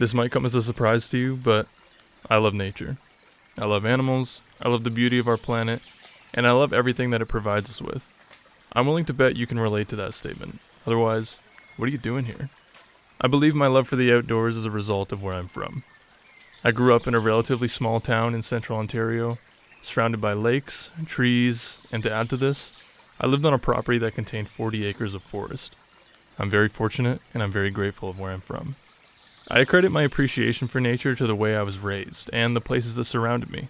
This might come as a surprise to you, but I love nature. I love animals, I love the beauty of our planet, and I love everything that it provides us with. I'm willing to bet you can relate to that statement. Otherwise, what are you doing here? I believe my love for the outdoors is a result of where I'm from. I grew up in a relatively small town in central Ontario, surrounded by lakes, trees, and to add to this, I lived on a property that contained 40 acres of forest. I'm very fortunate, and I'm very grateful of where I'm from. I credit my appreciation for nature to the way I was raised and the places that surrounded me.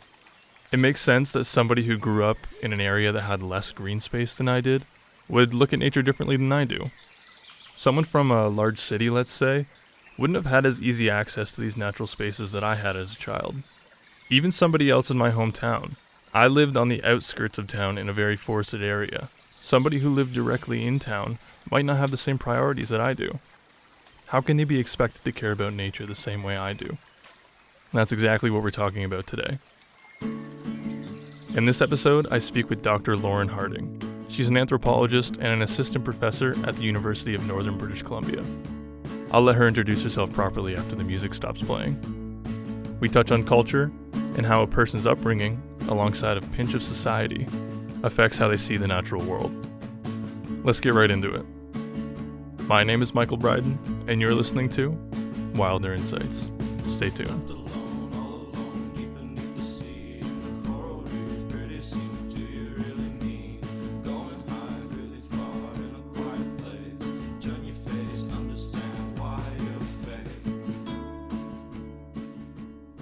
It makes sense that somebody who grew up in an area that had less green space than I did would look at nature differently than I do. Someone from a large city, let's say, wouldn't have had as easy access to these natural spaces that I had as a child. Even somebody else in my hometown. I lived on the outskirts of town in a very forested area. Somebody who lived directly in town might not have the same priorities that I do. How can they be expected to care about nature the same way I do? And that's exactly what we're talking about today. In this episode, I speak with Dr. Lauren Harding. She's an anthropologist and an assistant professor at the University of Northern British Columbia. I'll let her introduce herself properly after the music stops playing. We touch on culture and how a person's upbringing, alongside a pinch of society, affects how they see the natural world. Let's get right into it. My name is Michael Bryden, and you're listening to Wilder Insights. Stay tuned.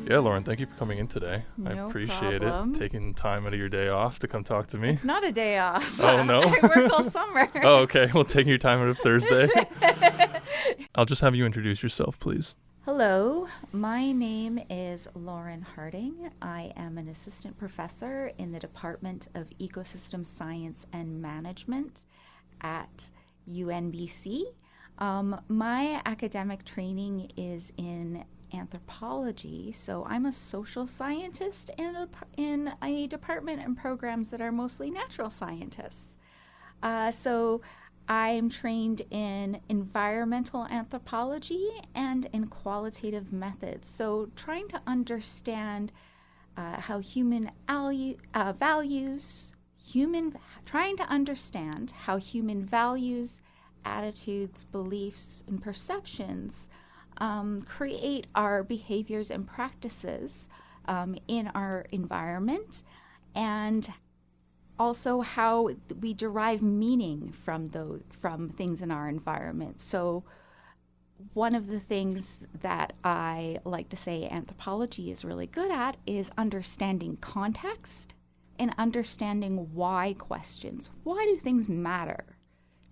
Yeah, Lauren, thank you for coming in today. I appreciate it. Taking time out of your day off to come talk to me. It's not a day off. Oh, no? I work all summer. Oh, okay. Well, taking your time out of Thursday. I'll just have you introduce yourself, please. Hello, my name is Lauren Harding. I am an assistant professor in the Department of Ecosystem Science and Management at UNBC. My academic training is in anthropology, so I'm a social scientist in a department and programs that are mostly natural scientists. So I'm trained in environmental anthropology and in qualitative methods. So trying to understand trying to understand how human values, attitudes, beliefs, and perceptions create our behaviors and practices in our environment, and also how we derive meaning from things in our environment. So one of the things that I like to say anthropology is really good at is understanding context and understanding why questions. Why do things matter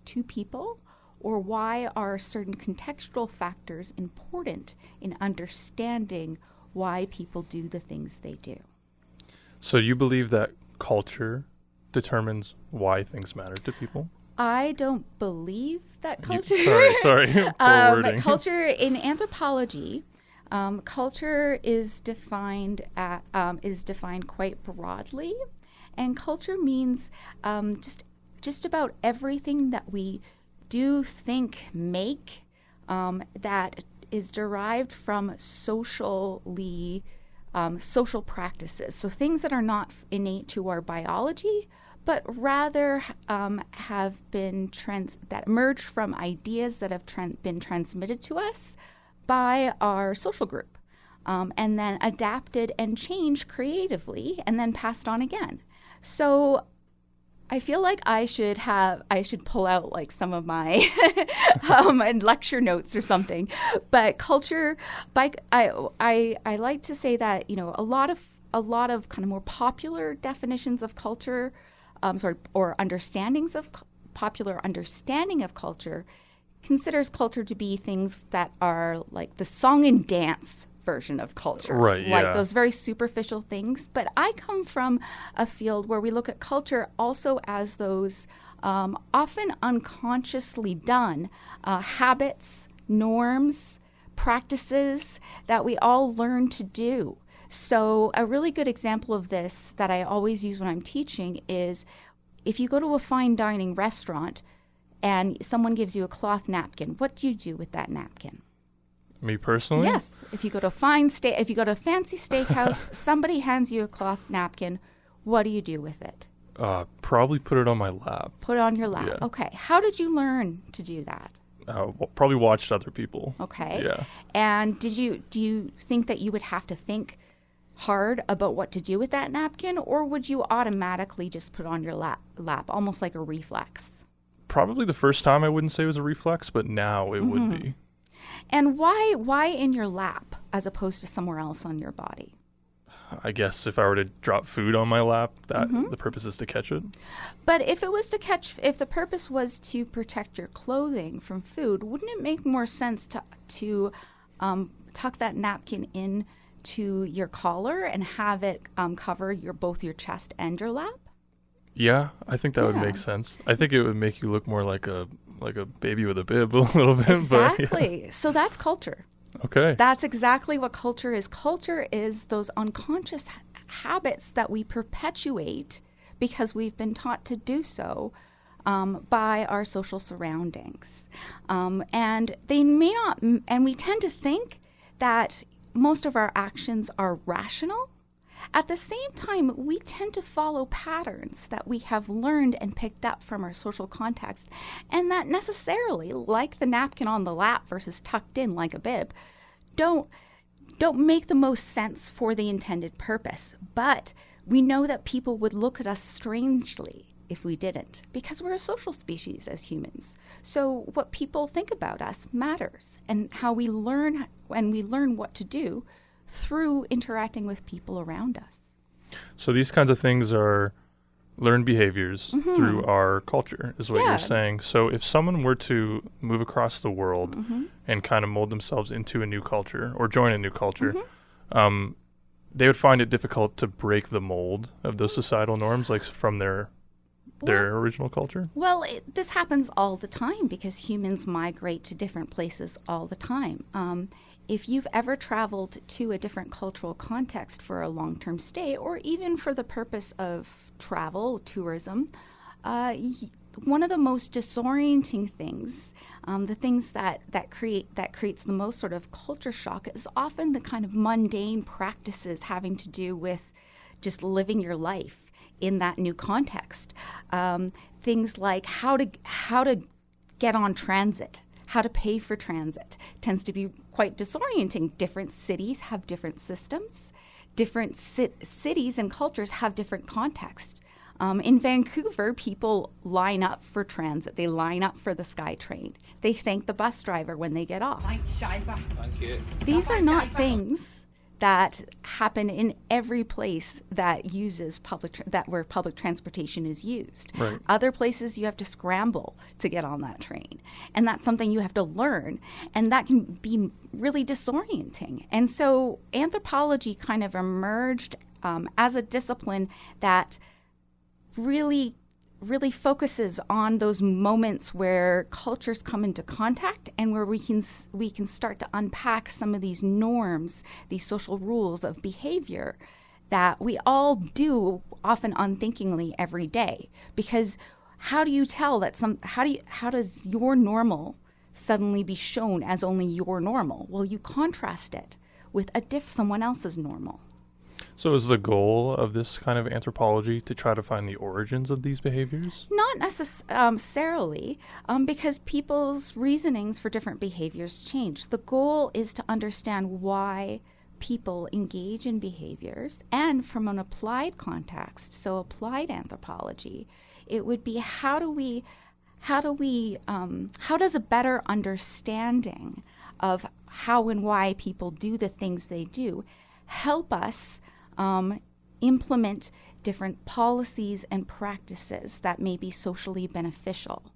to people? Or why are certain contextual factors important in understanding why people do the things they do? So you believe that culture determines why things matter to people? I don't believe that culture. Sorry. Poor wording. Culture in anthropology, culture is defined quite broadly, and culture means just about everything that we do, think, make, that is derived from social practices. So things that are not innate to our biology, but rather have been that emerge from ideas that have been transmitted to us by our social group, and then adapted and changed creatively, and then passed on again. So I feel like I should pull out like some of my lecture notes or something. But culture, I like to say that, a lot of kind of more popular definitions of culture, or understandings of popular understanding of culture, considers culture to be things that are like the song and dance version of culture, right? Yeah. Like those very superficial things. But I come from a field where we look at culture also as those often unconsciously done habits, norms, practices that we all learn to do. So a really good example of this that I always use when I'm teaching is if you go to a fine dining restaurant and someone gives you a cloth napkin, what do you do with that napkin? Me personally? Yes. If you go to a fancy steakhouse, somebody hands you a cloth napkin, what do you do with it? Probably put it on my lap. Put it on your lap. Yeah. Okay. How did you learn to do that? Probably watched other people. Okay. Yeah. And do you think that you would have to think hard about what to do with that napkin, or would you automatically just put it on your lap, almost like a reflex? Probably the first time I wouldn't say it was a reflex, but now it would be. And why in your lap as opposed to somewhere else on your body? I guess if I were to drop food on my lap, that the purpose is to catch it. But if the purpose was to protect your clothing from food, wouldn't it make more sense to tuck that napkin in to your collar and have it cover both your chest and your lap? Yeah, I think that would make sense. I think it would make you look more like a baby with a bib a little bit. Exactly. But yeah. So that's culture. Okay. That's exactly what culture is. Culture is those unconscious habits that we perpetuate because we've been taught to do so by our social surroundings. And they may not, and we tend to think that most of our actions are rational. At the same time, we tend to follow patterns that we have learned and picked up from our social context, and that necessarily, like the napkin on the lap versus tucked in like a bib, don't make the most sense for the intended purpose. But we know that people would look at us strangely if we didn't, because we're a social species as humans. So what people think about us matters, and how we learn what to do through interacting with people around us. So these kinds of things are learned behaviors through our culture, is what you're saying. So if someone were to move across the world and kind of mold themselves into a new culture or join a new culture, they would find it difficult to break the mold of those societal norms, like from their original culture? Well, this happens all the time because humans migrate to different places all the time. If you've ever traveled to a different cultural context for a long-term stay, or even for the purpose of travel, tourism, one of the most disorienting things, the things that creates the most sort of culture shock, is often the kind of mundane practices having to do with just living your life in that new context. Things like how to get on transit, how to pay for transit tends to be quite disorienting. Different cities have different systems. Different cities and cultures have different contexts. In Vancouver, people line up for transit. They line up for the SkyTrain. They thank the bus driver when they get off. Thanks, driver. Thank you. These are not things that happen in every place that uses where public transportation is used. Right. Other places you have to scramble to get on that train, and that's something you have to learn, and that can be really disorienting. And so anthropology kind of emerged as a discipline that really focuses on those moments where cultures come into contact, and where we can start to unpack some of these norms, these social rules of behavior that we all do, often unthinkingly, every day. Because how do you tell that how does your normal suddenly be shown as only your normal? Well, you contrast it with someone else's normal. So is the goal of this kind of anthropology to try to find the origins of these behaviors? Not necessarily, because people's reasonings for different behaviors change. The goal is to understand why people engage in behaviors, and from an applied context, so applied anthropology, it would be how does a better understanding of how and why people do the things they do help us implement different policies and practices that may be socially beneficial.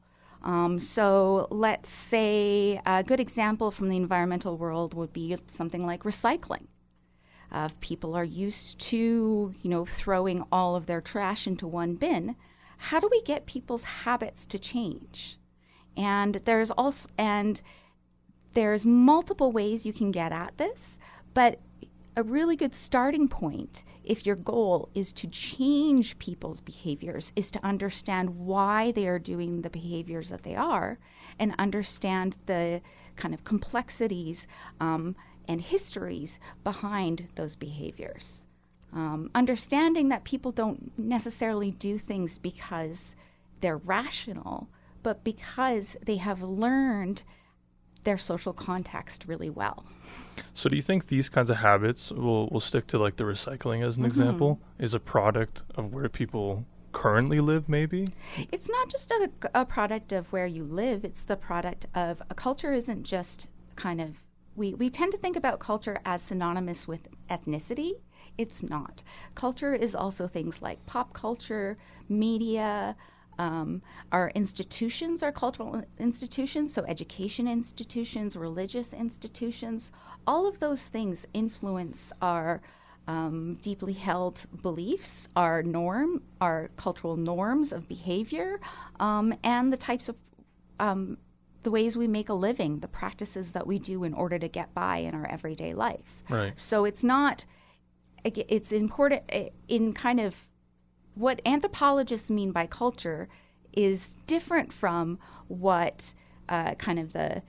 So let's say a good example from the environmental world would be something like recycling. People are used to, throwing all of their trash into one bin. How do we get people's habits to change? And there's multiple ways you can get at this, but a really good starting point, if your goal is to change people's behaviors, is to understand why they are doing the behaviors that they are and understand the kind of complexities and histories behind those behaviors. Understanding that people don't necessarily do things because they're rational, but because they have learned their social context really well. So do you think these kinds of habits, we'll stick to like the recycling as an example, is a product of where people currently live maybe? It's not just a product of where you live, it's the product of a culture. Isn't just kind of, we tend to think about culture as synonymous with ethnicity. It's not. Culture is also things like pop culture, media. Our institutions are cultural institutions, so education institutions, religious institutions. All of those things influence our deeply held beliefs, our cultural norms of behavior, and the types of the ways we make a living, the practices that we do in order to get by in our everyday life. Right. So it's important in kind of what anthropologists mean by culture is different from what kind of the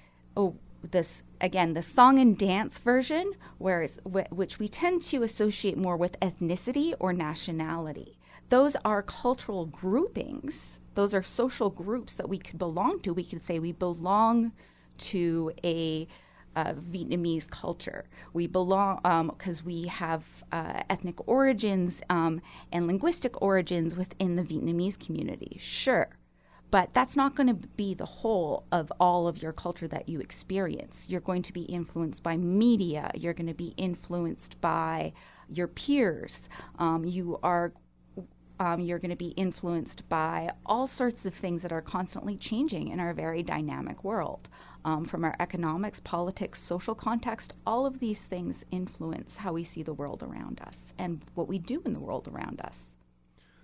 song and dance version, which we tend to associate more with ethnicity or nationality. Those are cultural groupings. Those are social groups that we could belong to. We could say we belong to a Vietnamese culture. We belong because we have ethnic origins and linguistic origins within the Vietnamese community. Sure, but that's not going to be the whole of all of your culture that you experience. You're going to be influenced by media. You're going to be influenced by your peers. You're going to be influenced by all sorts of things that are constantly changing in our very dynamic world. From our economics, politics, social context, all of these things influence how we see the world around us and what we do in the world around us.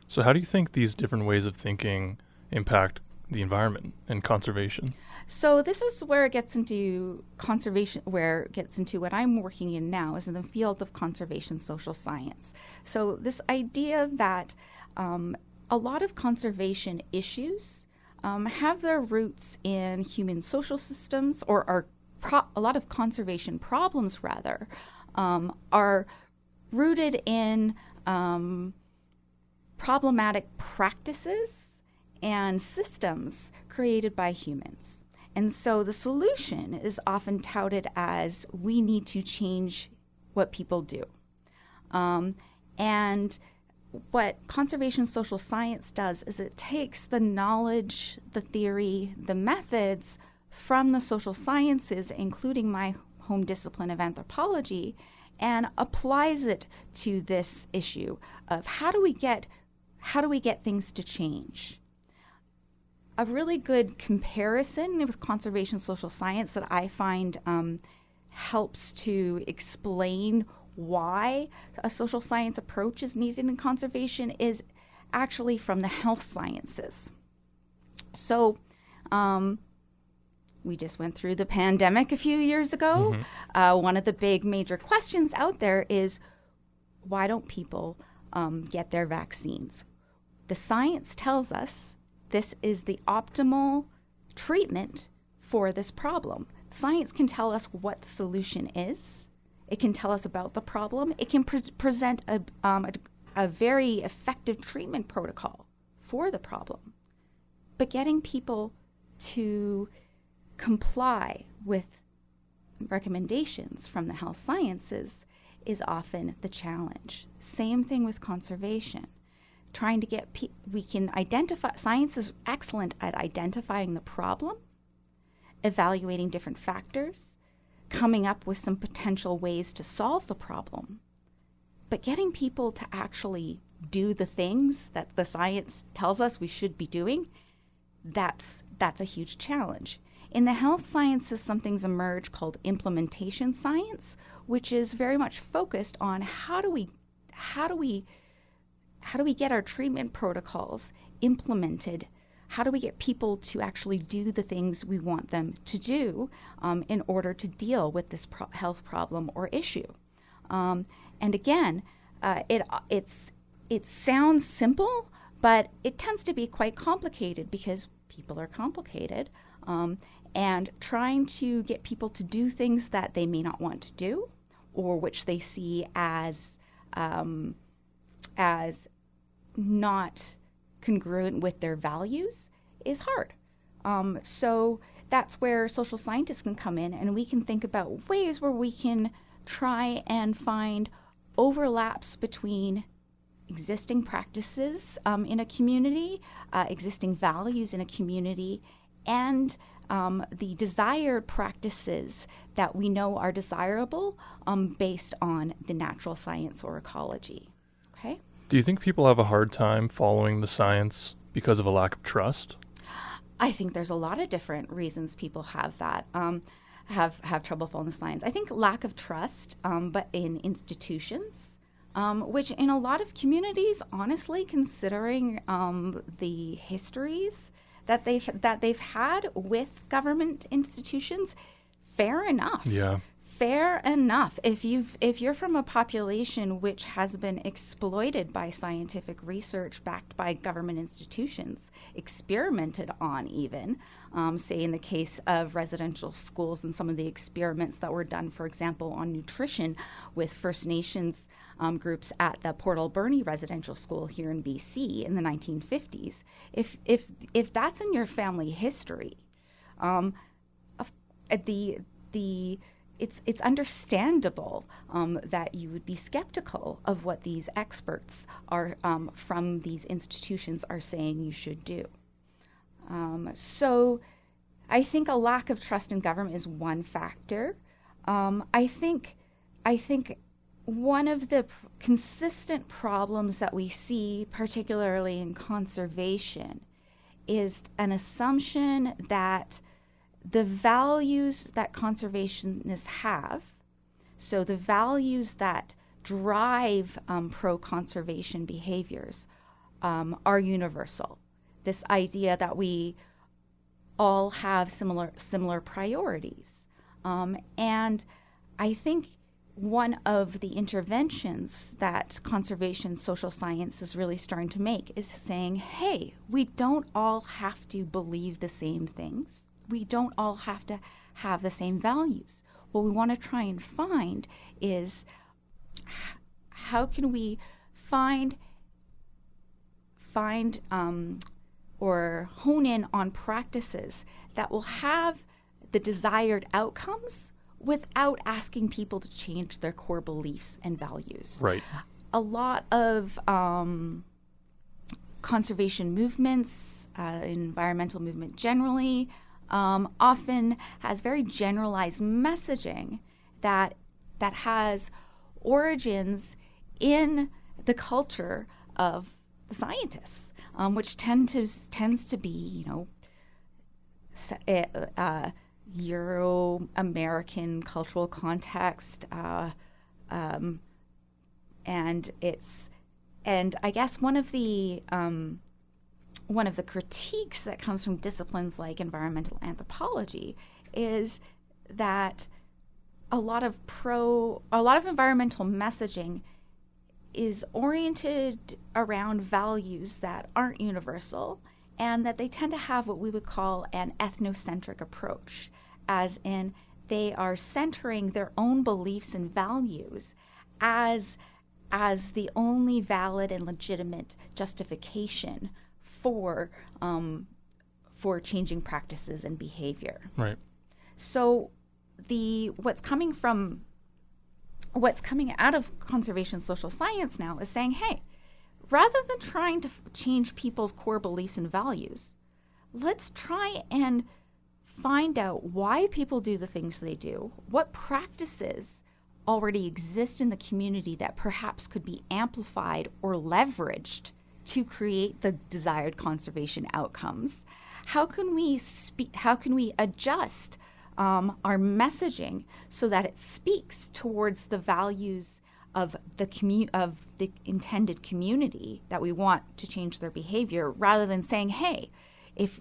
So how do you think these different ways of thinking impact the environment and conservation? So this is where it gets into conservation, where it gets into what I'm working in now, is in the field of conservation social science. So this idea that a lot of conservation issues have their roots in human social systems, or a lot of conservation problems, rather, are rooted in problematic practices and systems created by humans. And so the solution is often touted as we need to change what people do. And what conservation social science does is it takes the knowledge, the theory, the methods from the social sciences, including my home discipline of anthropology, and applies it to this issue of how do we get things to change. A really good comparison with conservation social science that I find helps to explain why a social science approach is needed in conservation is actually from the health sciences. So we just went through the pandemic a few years ago. One of the big major questions out there is, why don't people get their vaccines? The science tells us this is the optimal treatment for this problem. Science can tell us what the solution is. It can tell us about the problem. It can present a very effective treatment protocol for the problem. But getting people to comply with recommendations from the health sciences is often the challenge. Same thing with conservation. Trying to get we can identify, science is excellent at identifying the problem, evaluating different factors, coming up with some potential ways to solve the problem. But getting people to actually do the things that the science tells us we should be doing, that's a huge challenge. In the health sciences, something's emerged called implementation science, which is very much focused on how do we get our treatment protocols implemented? How do we get people to actually do the things we want them to do in order to deal with this health problem or issue? And again, it sounds simple, but it tends to be quite complicated because people are complicated. And trying to get people to do things that they may not want to do, or which they see as not congruent with their values, is hard. So that's where social scientists can come in, and we can think about ways where we can try and find overlaps between existing practices in a community, existing values in a community, and the desired practices that we know are desirable based on the natural science or ecology. Okay? Do you think people have a hard time following the science because of a lack of trust? I think there's a lot of different reasons people have that, have trouble following the science. I think lack of trust, but in institutions, which in a lot of communities, honestly, considering the histories that they've had with government institutions, fair enough. Yeah. Fair enough. If you're from a population which has been exploited by scientific research backed by government institutions, experimented on even, say in the case of residential schools and some of the experiments that were done, for example, on nutrition with First Nations groups at the Port Alberni Residential School here in BC in the 1950s. If that's in your family history, it's understandable that you would be skeptical of what these experts are from these institutions are saying you should do. So I think a lack of trust in government is one factor. I think one of the consistent problems that we see, particularly in conservation, is an assumption that the values that conservationists have, so the values that drive pro-conservation behaviors, are universal. This idea that we all have similar priorities. And I think one of the interventions that conservation social science is really starting to make is saying, hey, we don't all have to believe the same things. We don't all have to have the same values. What we want to try and find is how can we find or hone in on practices that will have the desired outcomes without asking people to change their core beliefs and values. Right. A lot of conservation movements, environmental movement generally, often has very generalized messaging that has origins in the culture of the scientists, which tends to be, Euro-American cultural context, and I guess one of the critiques that comes from disciplines like environmental anthropology is that a lot of environmental messaging is oriented around values that aren't universal, and that they tend to have what we would call an ethnocentric approach, as in they are centering their own beliefs and values as the only valid and legitimate justification for changing practices and behavior. Right. So what's coming out of conservation social science now is saying, hey, rather than trying to change people's core beliefs and values, let's try and find out why people do the things they do, what practices already exist in the community that perhaps could be amplified or leveraged to create the desired conservation outcomes. How can we adjust our messaging so that it speaks towards the values of the intended community that we want to change their behavior, rather than saying, hey, if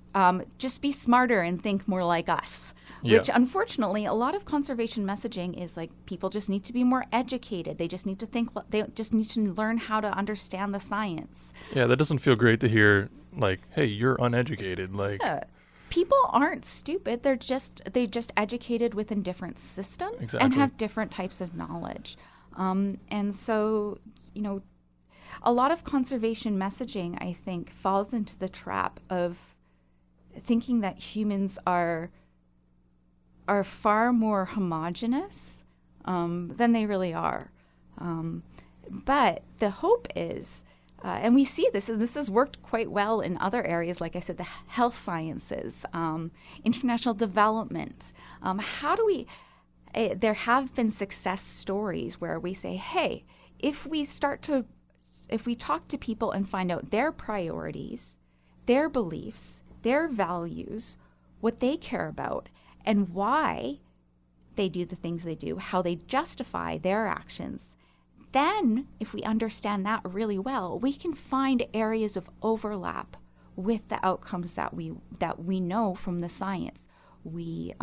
just be smarter and think more like us. Yeah. which unfortunately a lot of conservation messaging is like people just need to be more educated. They just need to think, they just need to learn how to understand the science. Yeah, that doesn't feel great to hear, like, hey, you're uneducated. Like, Yeah. People aren't stupid. They just educated within different systems and Exactly. have different types of knowledge. And so, a lot of conservation messaging, I think, falls into the trap of thinking that humans are far more homogenous than they really are. But the hope is, and we see this, and this has worked quite well in other areas, like I said, the health sciences, international development. There have been success stories where we say, hey, if we talk to people and find out their priorities, their beliefs, their values, what they care about, and why they do the things they do, how they justify their actions, then if we understand that really well, we can find areas of overlap with the outcomes that we know from the science we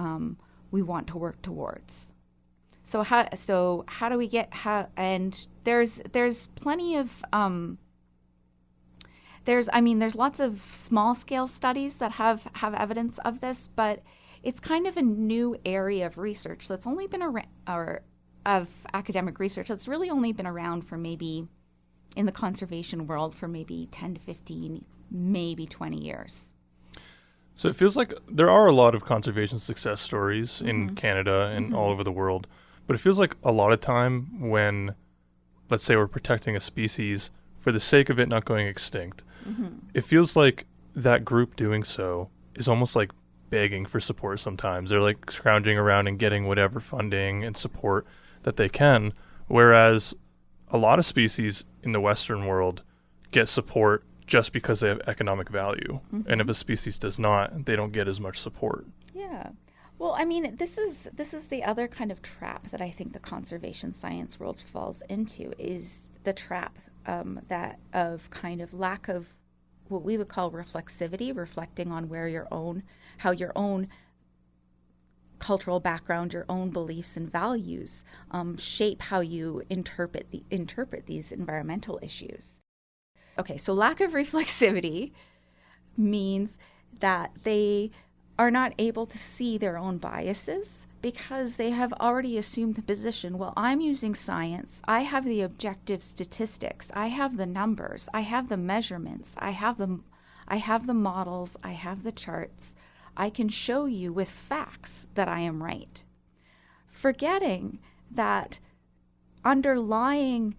want to work towards. So how do we get and there's plenty of there's lots of small scale studies that have evidence of this, but it's kind of a new area of research that's only been around, or of academic research that's really only been around for maybe in the conservation world for maybe 10 to 15, maybe 20 years. So it feels like there are a lot of conservation success stories in Canada and all over the world, but it feels like a lot of time when, let's say, we're protecting a species for the sake of it not going extinct, it feels like that group doing so is almost like begging for support sometimes. They're like scrounging around and getting whatever funding and support that they can, whereas a lot of species in the Western world get support just because they have economic value. And if a species does not, they don't get as much support. Yeah. Well, I mean, this is the other kind of trap that I think the conservation science world falls into, is the trap that of kind of lack of what we would call reflexivity, reflecting on how your own cultural background, your own beliefs and values shape how you interpret these environmental issues. Okay, so lack of reflexivity means that they are not able to see their own biases because they have already assumed the position, well, I'm using science, I have the objective statistics, I have the numbers, I have the measurements, I have the models, I have the charts, I can show you with facts that I am right. Forgetting that underlying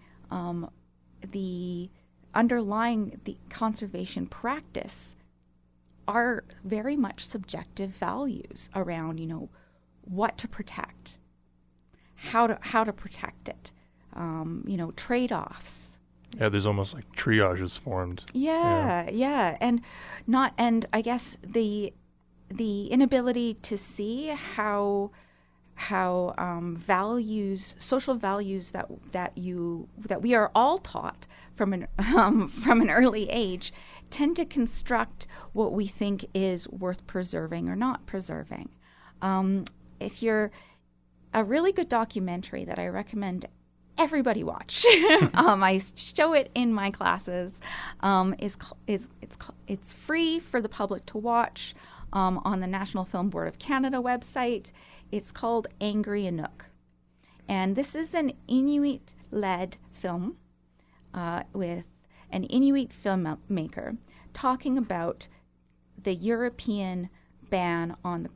the conservation practice are very much subjective values around, what to protect, how to protect it, trade-offs. Yeah, there's almost like triages formed. Yeah. And I guess the inability to see how social values that we are all taught from an early age tend to construct what we think is worth preserving or not preserving. If you're a really good documentary that I recommend everybody watch, I show it in my classes, it's free for the public to watch on the National Film Board of Canada website. It's called Angry Inuk. And this is an Inuit-led film with an Inuit filmmaker talking about the European ban on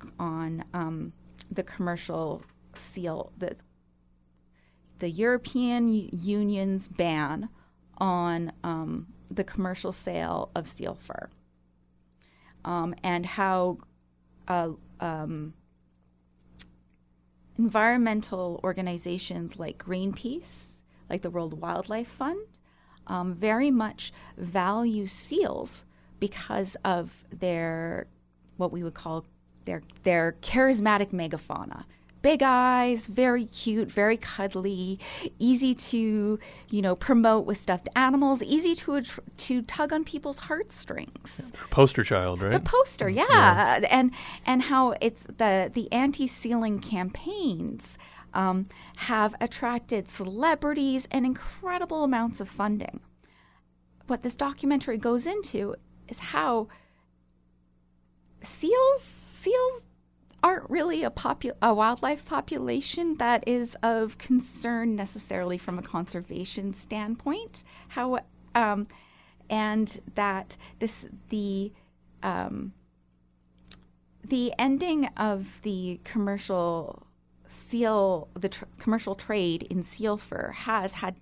the commercial seal, the European Union's ban on the commercial sale of seal fur, and how environmental organizations like Greenpeace, like the World Wildlife Fund, very much value seals because of their, what we would call their charismatic megafauna. big eyes, very cute, very cuddly, easy to, promote with stuffed animals, easy to tug on people's heartstrings. Poster child, right? The poster, yeah. And how it's the anti-sealing campaigns have attracted celebrities and incredible amounts of funding. What this documentary goes into is how seals aren't really a wildlife population that is of concern necessarily from a conservation standpoint. And that the ending of the commercial commercial trade in seal fur has had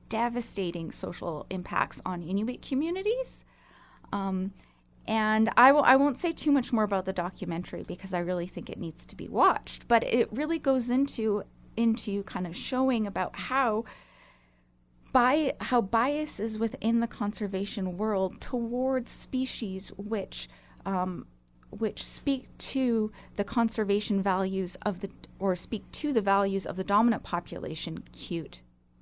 devastating social impacts on Inuit communities. And I won't say too much more about the documentary because I really think it needs to be watched. But it really goes into kind of showing about how biases within the conservation world towards species which speak to the conservation values speak to the values of the dominant population, cute,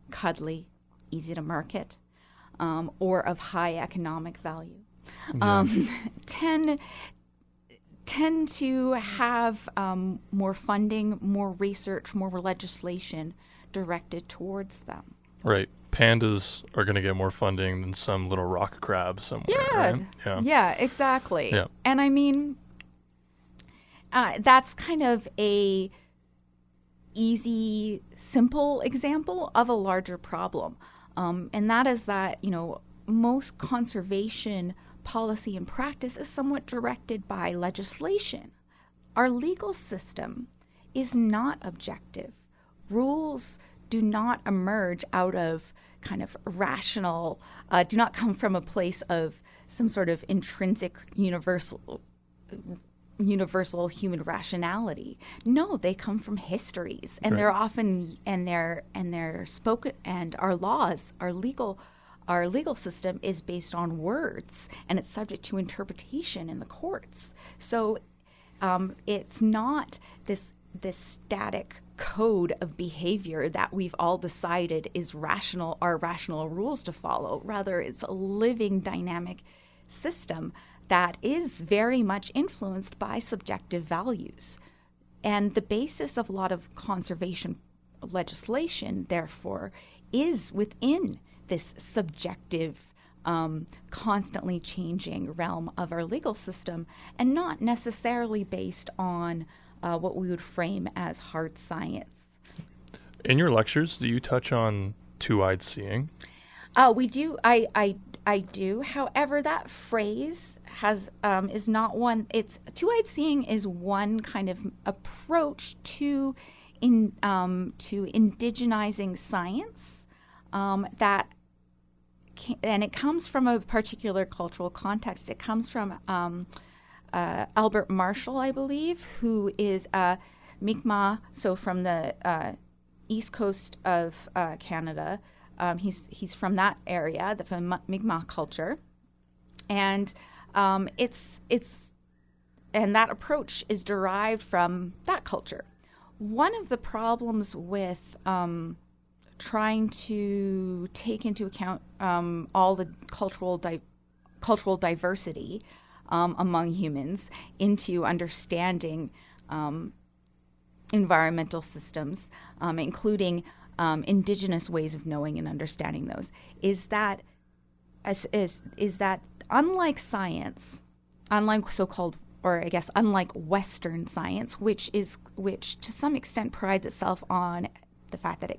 cuddly, easy to market, or of high economic value. Tend to have more funding, more research, more legislation directed towards them. Right. Pandas are going to get more funding than some little rock crab somewhere. Right? Yeah, exactly. Yeah. And I mean, that's kind of a easy, simple example of a larger problem. And that is that, most conservation policy and practice is somewhat directed by legislation. Our legal system is not objective. Rules do not emerge out of kind of rational, do not come from a place of some sort of intrinsic universal human rationality. No, they come from histories, and they're often they're spoken, and our laws, our legal system is based on words, and it's subject to interpretation in the courts. So it's not this static code of behavior that we've all decided is rational rules to follow. Rather, it's a living, dynamic system that is very much influenced by subjective values. And the basis of a lot of conservation legislation, therefore, is within this subjective, constantly changing realm of our legal system, and not necessarily based on what we would frame as hard science. In your lectures, do you touch on two-eyed seeing? We do. I do. However, that phrase is not one. It's two-eyed seeing is one kind of approach to indigenizing science and it comes from a particular cultural context. It comes from Albert Marshall, I believe, who is Mi'kmaq, so from the east coast of Canada. He's from that area, from Mi'kmaq culture, and and that approach is derived from that culture. One of the problems with trying to take into account all the cultural diversity among humans into understanding environmental systems, including indigenous ways of knowing and understanding those, is that unlike science, unlike so-called, or I guess unlike Western science, which to some extent prides itself on the fact that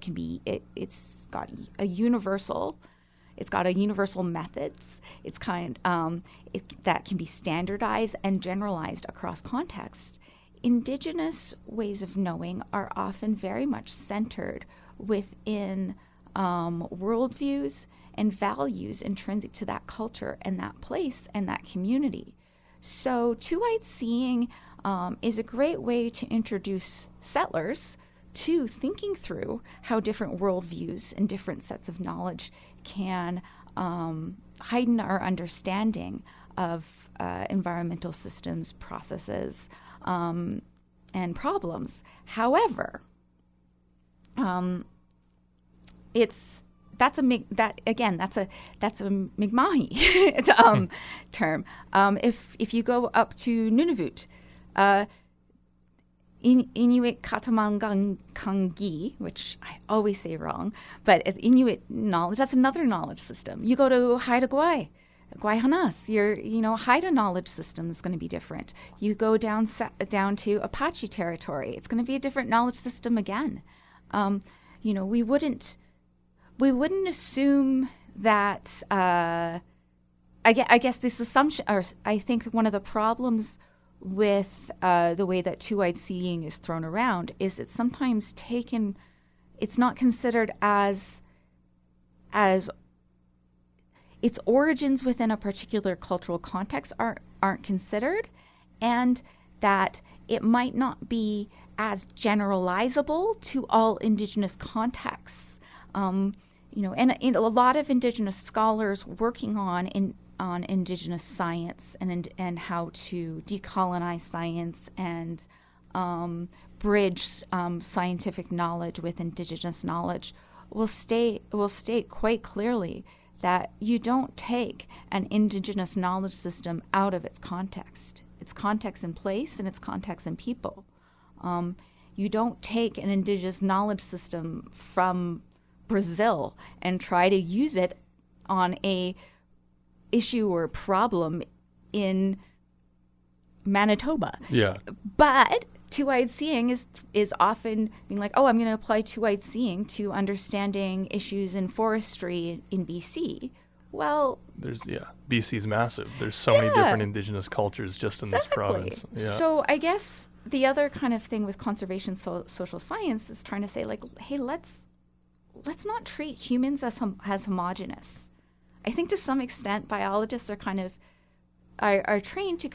it's got universal methods. It's that can be standardized and generalized across context. Indigenous ways of knowing are often very much centered within worldviews and values intrinsic to that culture and that place and that community. So two-eyed seeing is a great way to introduce settlers to thinking through how different worldviews and different sets of knowledge can heighten our understanding of environmental systems, processes, and problems. However, that's a Mi'kmaq term. If you go up to Nunavut, Inuit Katamangangi, which I always say wrong, but as Inuit knowledge, that's another knowledge system. You go to Haida Gwaii, Gwaii your Haida knowledge system is going to be different. You go down to Apache territory, it's going to be a different knowledge system again. We wouldn't assume that. I guess this assumption, or I think one of the problems with the way that two-eyed seeing is thrown around is it's sometimes it's not considered as its origins within a particular cultural context aren't considered, and that it might not be as generalizable to all Indigenous contexts. And a lot of Indigenous scholars working on Indigenous science and how to decolonize science and bridge scientific knowledge with Indigenous knowledge will state quite clearly that you don't take an Indigenous knowledge system out of its context in place and its context in people. You don't take an Indigenous knowledge system from Brazil and try to use it on a issue or problem in Manitoba. Yeah. But two-eyed seeing is often being like, oh, I'm going to apply two-eyed seeing to understanding issues in forestry in BC. Well, BC's massive. There's so many different Indigenous cultures just in this province. Yeah. So I guess the other kind of thing with conservation social science is trying to say, like, hey, let's not treat humans as homogenous. I think to some extent biologists are kind of are trained to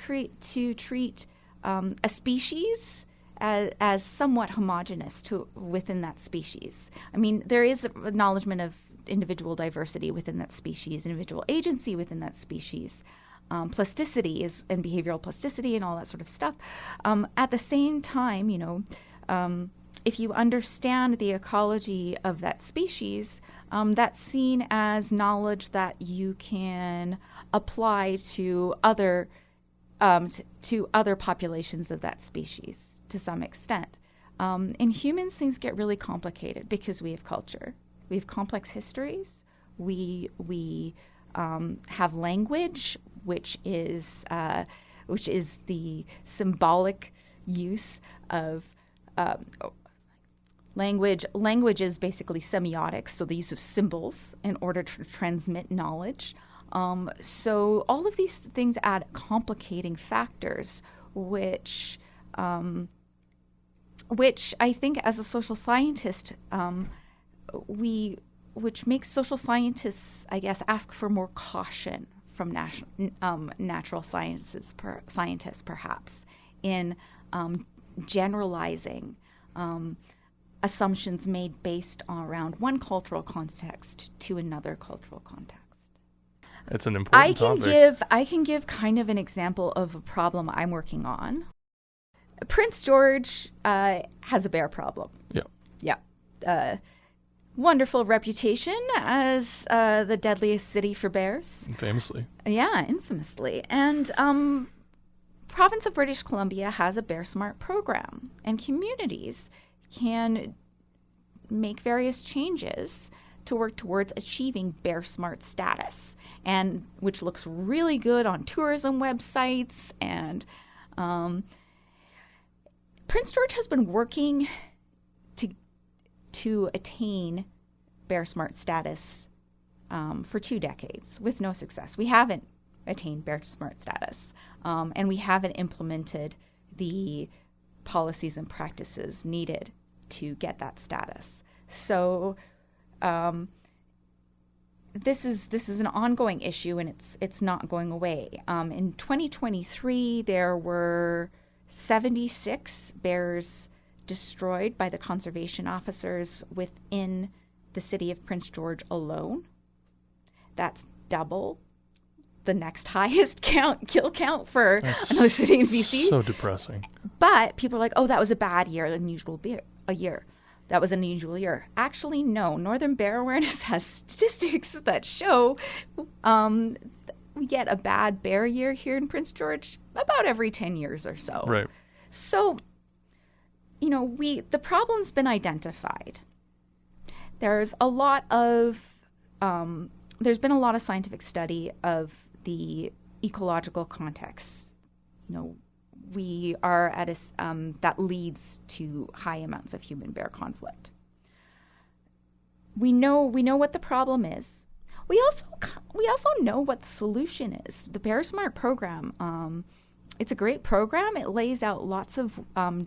treat a species as somewhat homogenous within that species. I mean, there is acknowledgement of individual diversity within that species, individual agency within that species, plasticity and behavioral plasticity and all that sort of stuff. At the same time, if you understand the ecology of that species, that's seen as knowledge that you can apply to other populations of that species to some extent. In humans, things get really complicated because we have culture, we have complex histories, we have language, which is the symbolic use of language. Language is basically semiotics, so the use of symbols in order to transmit knowledge. So all of these things add complicating factors, which I think as a social scientist, which makes social scientists, I guess, ask for more caution from natural sciences scientists, perhaps, in generalizing assumptions made based around one cultural context to another cultural context. It's an important topic. I can give kind of an example of a problem I'm working on. Prince George has a bear problem. Yeah. Wonderful reputation as the deadliest city for bears. Famously. Yeah, infamously. And province of British Columbia has a Bear Smart program, and communities can make various changes to work towards achieving Bear Smart status, and which looks really good on tourism websites. And Prince George has been working to attain Bear Smart status for 2 decades with no success. We haven't attained Bear Smart status, and we haven't implemented the policies and practices needed to get that status. So this is an ongoing issue, and it's not going away. In 2023, there were 76 bears destroyed by the conservation officers within the city of Prince George alone. That's double the next highest kill count for That's another city in BC. So depressing. But people are like, oh, that was a bad year, a year. That was an unusual year. Actually, no. Northern Bear Awareness has statistics that show we get a bad bear year here in Prince George about every 10 years or so. Right. So, the problem's been identified. There's been a lot of scientific study of the ecological context. We are at that leads to high amounts of human-bear conflict. We know what the problem is. We also know what the solution is. The Bear Smart program, it's a great program. It lays out lots of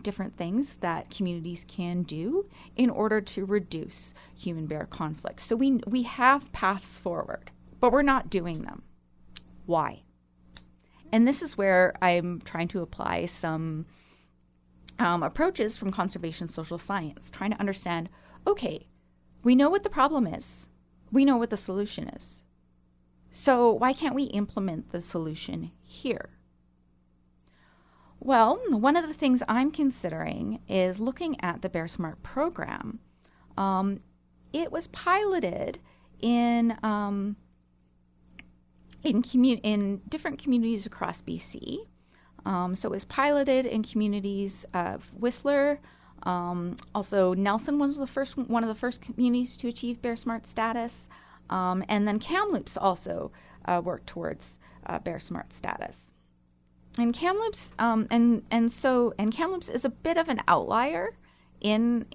different things that communities can do in order to reduce human-bear conflict. So we have paths forward, but we're not doing them. Why? And this is where I'm trying to apply some approaches from conservation social science, trying to understand, okay, we know what the problem is. We know what the solution is. So why can't we implement the solution here? Well, one of the things I'm considering is looking at the Bear Smart program. It was piloted in different communities across BC. So it was piloted in communities of Whistler. Also, Nelson was one of the first communities to achieve Bear Smart status. And then Kamloops also worked towards Bear Smart status. And Kamloops, and Kamloops is a bit of an outlier in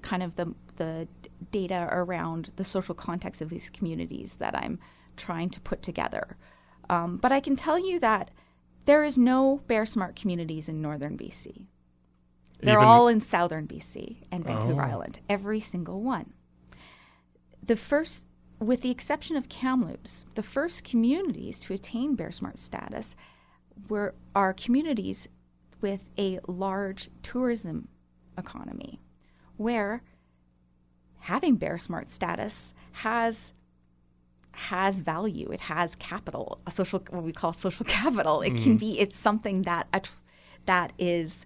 kind of the data around the social context of these communities that I'm trying to put together. But I can tell you that there is no Bear Smart communities in northern BC. They're all in southern BC and Vancouver Island, every single one. With the exception of Kamloops, the first communities to attain Bear Smart status are communities with a large tourism economy, where having Bear Smart status has value. It has capital, what we call social capital. It can be. It's something that is.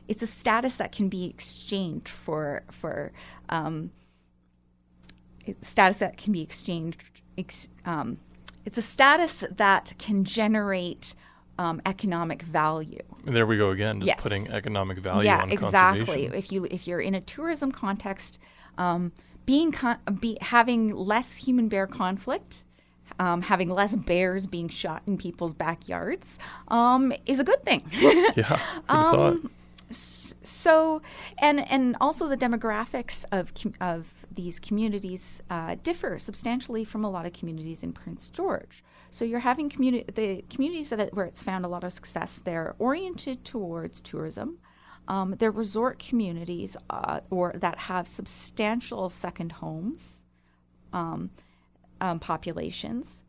It's a status that can be exchanged for status that can be exchanged. It's a status that can generate economic value. And there we go again, just putting economic value on conservation. Yeah, exactly. If you're in a tourism context, having less human-bear conflict, having less bears being shot in people's backyards, is a good thing. Yeah, good thought. So, and also the demographics of these communities differ substantially from a lot of communities in Prince George. So you're having the communities where it's found a lot of success. They're oriented towards tourism. They're resort communities or that have substantial second homes populations.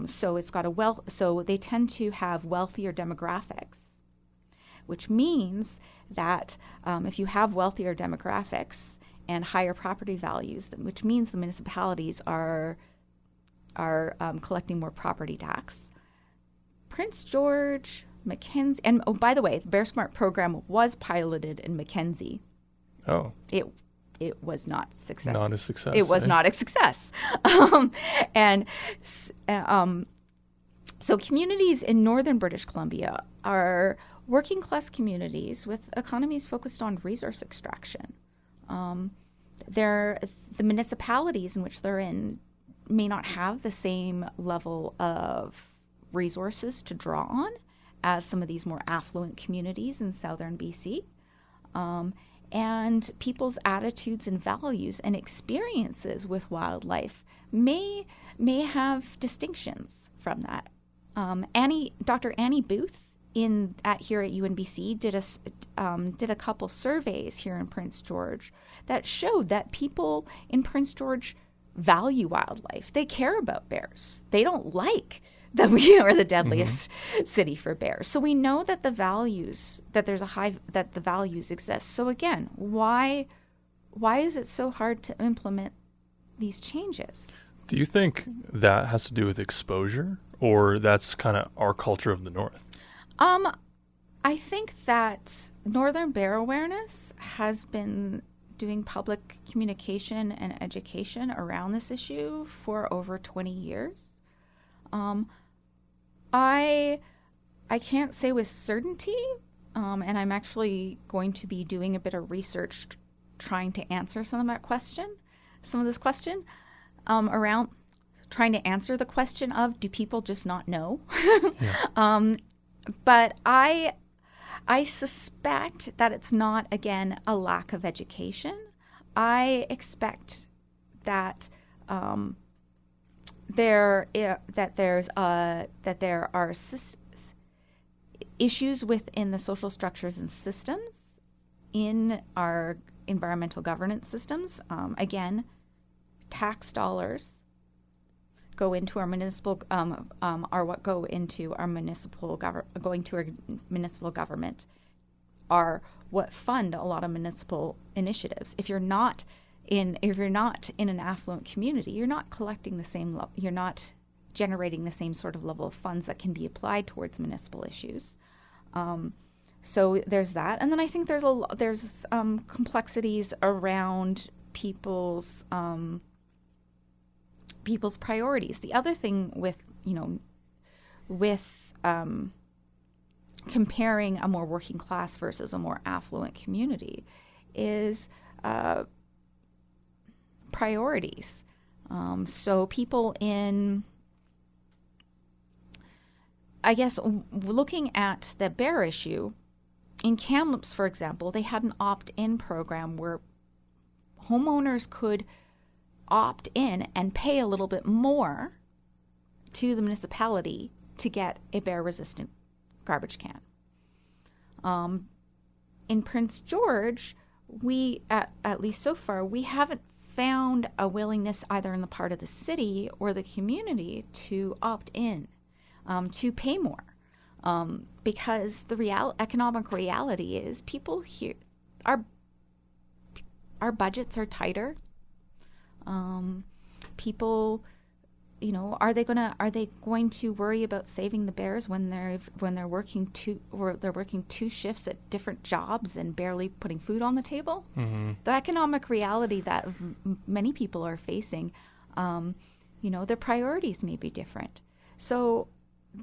So it's got so they tend to have wealthier demographics, which means that if you have wealthier demographics and higher property values, which means the municipalities are collecting more property tax. Prince George, Mackenzie, and by the way, the Bear Smart program was piloted in Mackenzie. Oh. It was not successful. Not a success. It was not a success. So communities in northern British Columbia are working class communities with economies focused on resource extraction. The municipalities in which they're in may not have the same level of resources to draw on as some of these more affluent communities in southern BC. And people's attitudes and values and experiences with wildlife may have distinctions from that. Dr. Annie Booth here at UNBC did a couple surveys here in Prince George that showed that people in Prince George value wildlife. They care about bears. They don't like that we are the deadliest city for bears. So we know that the values exist. So again, why is it so hard to implement these changes? Do you think that has to do with exposure, or that's kind of our culture of the North? I think that Northern Bear Awareness has been doing public communication and education around this issue for over 20 years. I can't say with certainty, and I'm actually going to be doing a bit of research trying to answer some of this question, around trying to answer the question of, do people just not know? Yeah. But I suspect that it's not, again, a lack of education. I expect that there are issues within the social structures and systems in our environmental governance systems. Again, tax dollars go into our municipal are what go into our municipal municipal government, are what fund a lot of municipal initiatives. If you're not in an affluent community, you're not collecting the same you're not generating the same sort of level of funds that can be applied towards municipal issues. So there's that, and then I think there's complexities around people's priorities. The other thing with comparing a more working class versus a more affluent community is priorities. So people looking at the bear issue, in Kamloops, for example, they had an opt-in program where homeowners could opt in and pay a little bit more to the municipality to get a bear-resistant garbage can. In Prince George, we, at least so far, we haven't found a willingness either on the part of the city or the community to opt in, to pay more. Because the economic reality is people here, our budgets are tighter. People, are they going to worry about saving the bears when they're working two shifts at different jobs and barely putting food on the table? Mm-hmm. The economic reality that many people are facing, their priorities may be different. So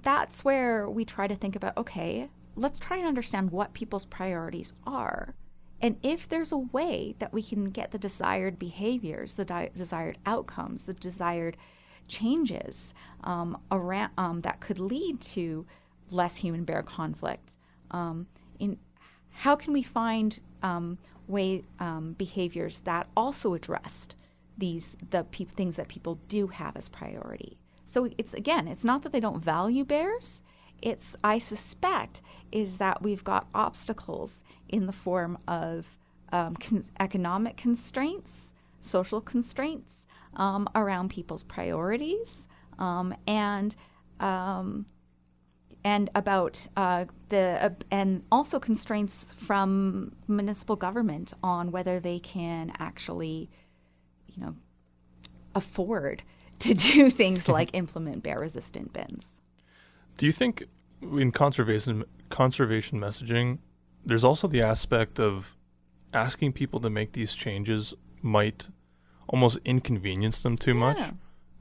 that's where we try to think about, okay, let's try and understand what people's priorities are. And if there's a way that we can get the desired behaviors, the desired outcomes, the desired changes around that could lead to less human-bear conflict, how can we find behaviors that also address things that people do have as priority? So it's not that they don't value bears. I suspect, is that we've got obstacles in the form of economic constraints, social constraints around people's priorities, and about and also constraints from municipal government on whether they can actually, afford to do things like implement bear-resistant bins. Do you think in conservation messaging, there's also the aspect of asking people to make these changes might almost inconvenience them too much?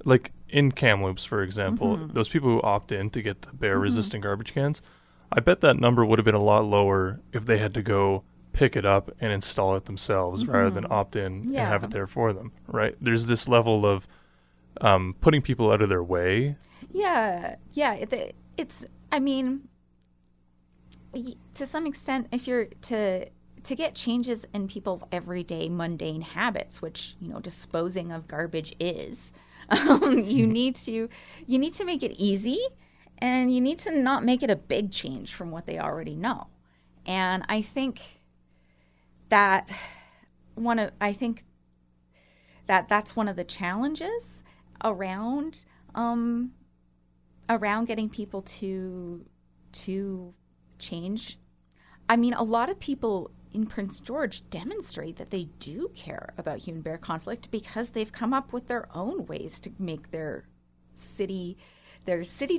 Like in Kamloops, for example, mm-hmm. those people who opt in to get the bear-resistant mm-hmm. garbage cans, I bet that number would have been a lot lower if they had to go pick it up and install it themselves mm-hmm. rather than opt in and have it there for them, right? There's this level of putting people out of their way. Yeah. It's, I mean, to some extent, if you're to get changes in people's everyday mundane habits, which, disposing of garbage is, you need to make it easy, and you need to not make it a big change from what they already know. And I think that's one of the challenges around getting people to change. I mean, a lot of people in Prince George demonstrate that they do care about human-bear conflict because they've come up with their own ways to make their city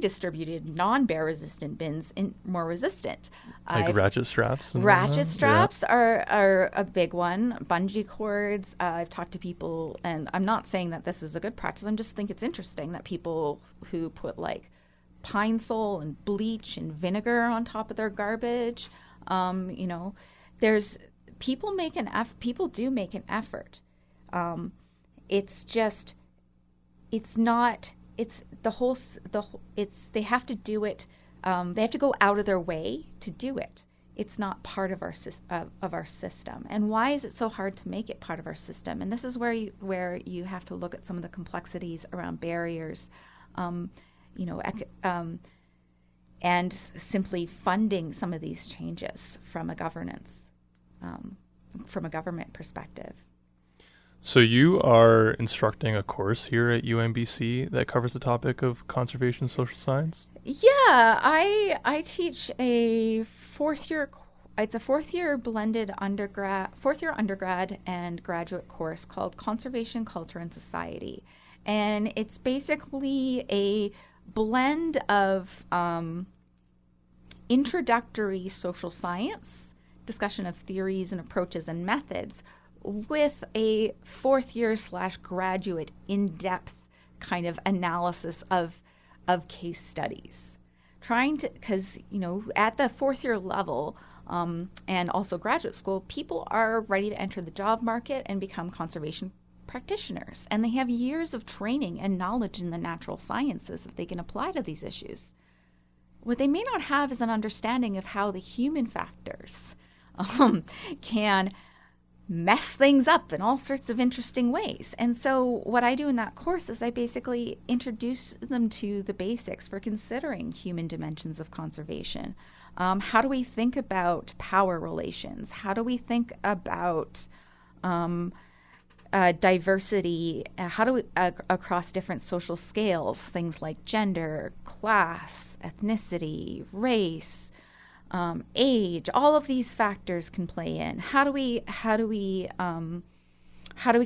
distributed non-bear resistant bins more resistant. Like ratchet straps? Ratchet straps are a big one. Bungee cords. I've talked to people, and I'm not saying that this is a good practice. I just think it's interesting that people who put like pine sol and bleach and vinegar on top of their garbage, there's people do make an effort. They have to do it. They have to go out of their way to do it. It's not part of our system. And why is it so hard to make it part of our system? And this is where you have to look at some of the complexities around barriers, and simply funding some of these changes from a government perspective. So you are instructing a course here at UNBC that covers the topic of conservation social science? Yeah, I teach a fourth year blended fourth year undergrad and graduate course called Conservation, Culture, and Society. And it's basically a blend of introductory social science, discussion of theories and approaches and methods, with a fourth year / graduate in-depth kind of analysis of case studies. Because at the fourth year level and also graduate school, people are ready to enter the job market and become conservation practitioners. And they have years of training and knowledge in the natural sciences that they can apply to these issues. What they may not have is an understanding of how the human factors can mess things up in all sorts of interesting ways. And so what I do in that course is I basically introduce them to the basics for considering human dimensions of conservation. How do we think about power relations? How do we think about diversity? How do we across different social scales, things like gender, class, ethnicity, race, age, all of these factors can play in. How do we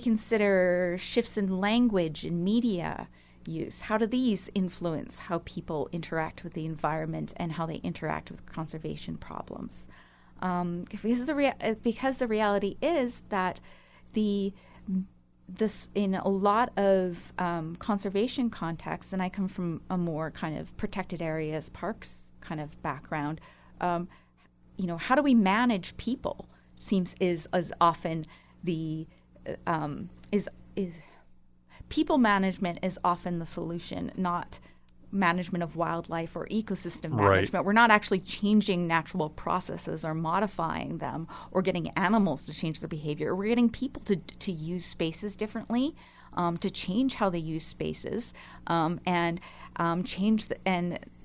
consider shifts in language and media use? How do these influence how people interact with the environment and how they interact with conservation problems? Because the reality is that this in a lot of conservation contexts, and I come from a more kind of protected areas, parks kind of background. How do we manage people is often people management is often the solution, not management of wildlife or ecosystem management. Right. We're not actually changing natural processes or modifying them or getting animals to change their behavior. We're getting people to use spaces differently, to change how they use spaces, and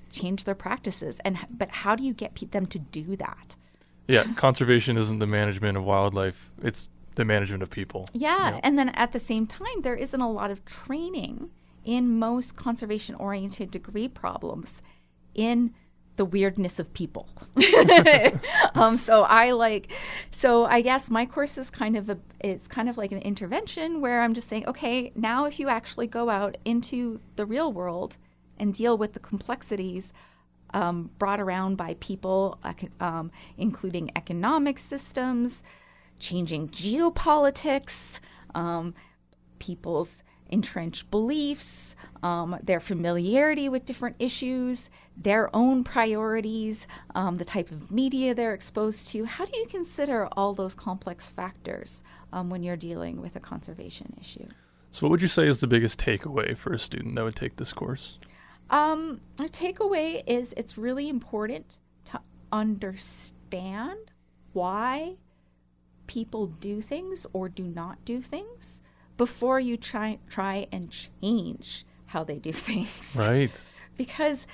change their practices. But how do you get them to do that? Yeah, conservation isn't the management of wildlife. It's the management of people. Yeah, and then at the same time, there isn't a lot of training in most conservation-oriented degree problems in the weirdness of people. So I guess my course is kind of like an intervention where I'm just saying, okay, now if you actually go out into the real world and deal with the complexities brought around by people, including economic systems, changing geopolitics, people's entrenched beliefs, their familiarity with different issues, their own priorities, the type of media they're exposed to. How do you consider all those complex factors when you're dealing with a conservation issue? So what would you say is the biggest takeaway for a student that would take this course? A takeaway is it's really important to understand why people do things or do not do things before you try and change how they do things. Right. Because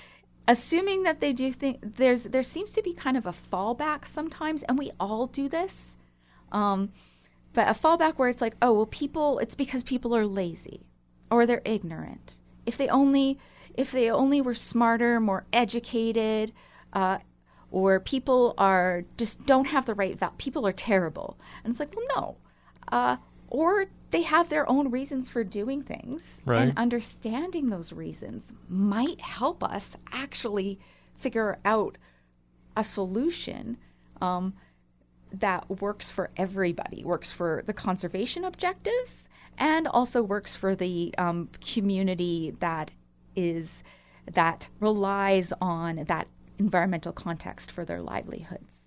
assuming that they do things, there seems to be kind of a fallback sometimes, and we all do this, but a fallback where it's like, oh, well, it's because people are lazy or they're ignorant. If they only were smarter, more educated, or people are just don't have the right people are terrible. And it's like, well, no. Or they have their own reasons for doing things. Right. And understanding those reasons might help us actually figure out a solution that works for everybody, works for the conservation objectives, and also works for the community that relies on that environmental context for their livelihoods.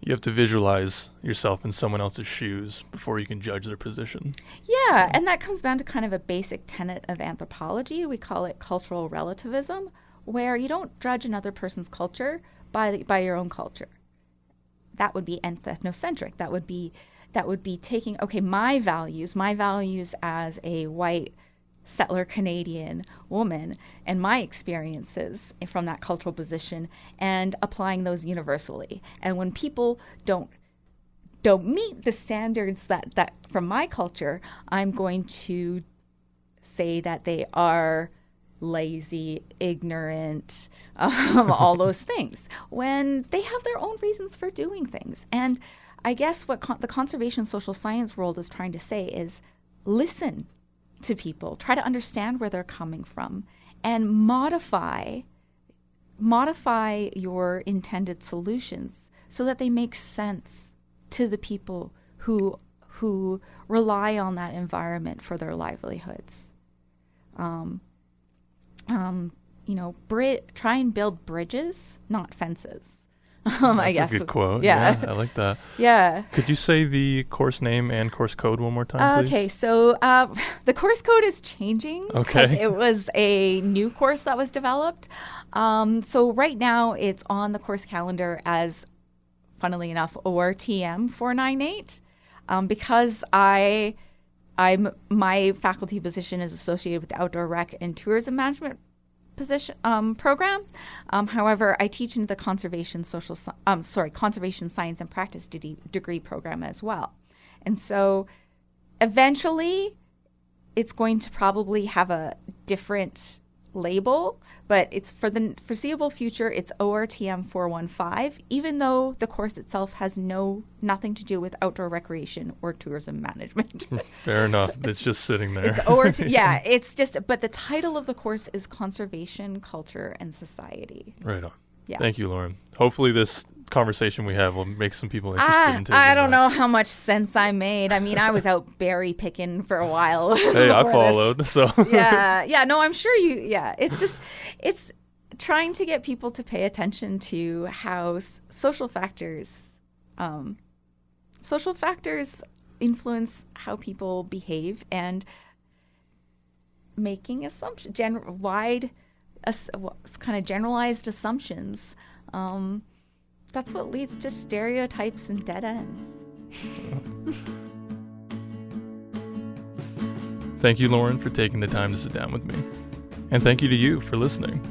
You have to visualize yourself in someone else's shoes before you can judge their position. Yeah, and that comes down to kind of a basic tenet of anthropology. We call it cultural relativism, where you don't judge another person's culture by your own culture. That would be ethnocentric. That would be taking, okay, my values as a white settler Canadian woman and my experiences from that cultural position and applying those universally. And when people don't meet the standards that from my culture, I'm going to say that they are lazy, ignorant, all those things, when they have their own reasons for doing things. And I guess what the conservation social science world is trying to say is listen to people, try to understand where they're coming from, and modify your intended solutions so that they make sense to the people who rely on that environment for their livelihoods. Try and build bridges, not fences. I guess. That's a good quote. Yeah. I like that. Yeah. Could you say the course name and course code one more time, please? Okay, so the course code is changing because Okay. it was a new course that was developed. So right now it's on the course calendar as, funnily enough, ORTM 498. Because my faculty position is associated with the Outdoor Rec and Tourism Management program. However, I teach in the Conservation Science and Practice degree program as well. And so eventually it's going to probably have a different label, but it's for the foreseeable future, it's ORTM 415, even though the course itself has nothing to do with outdoor recreation or tourism management. Fair enough. It's just sitting there. It's just, but the title of the course is Conservation, Culture, and Society. Right on. Yeah. Thank you, Lauren. Hopefully this conversation we have will make some people interested in taking I don't that. know how much sense I made. I mean, I was out berry picking for a while. Hey, I before followed, this. so. No, I'm sure it's trying to get people to pay attention to how social factors influence how people behave, and making assumptions, kind of generalized assumptions. That's what leads to stereotypes and dead ends. Thank you, Lauren, for taking the time to sit down with me. And thank you to you for listening.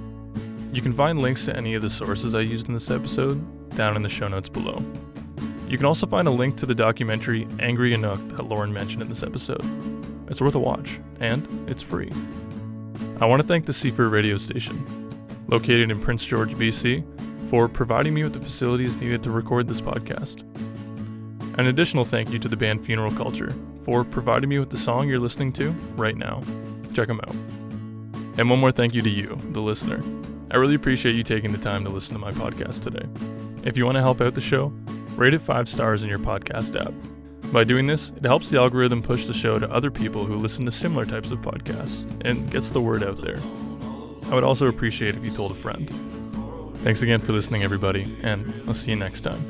You can find links to any of the sources I used in this episode down in the show notes below. You can also find a link to the documentary Angry Inuk that Lauren mentioned in this episode. It's worth a watch, and it's free. I want to thank the Seaford radio station, located in Prince George, BC, for providing me with the facilities needed to record this podcast. An additional thank you to the band Funeral Culture for providing me with the song you're listening to right now. Check them out. And one more thank you to you, the listener. I really appreciate you taking the time to listen to my podcast today. If you want to help out the show, rate it 5 stars in your podcast app. By doing this, it helps the algorithm push the show to other people who listen to similar types of podcasts and gets the word out there. I would also appreciate if you told a friend. Thanks again for listening, everybody, and I'll see you next time.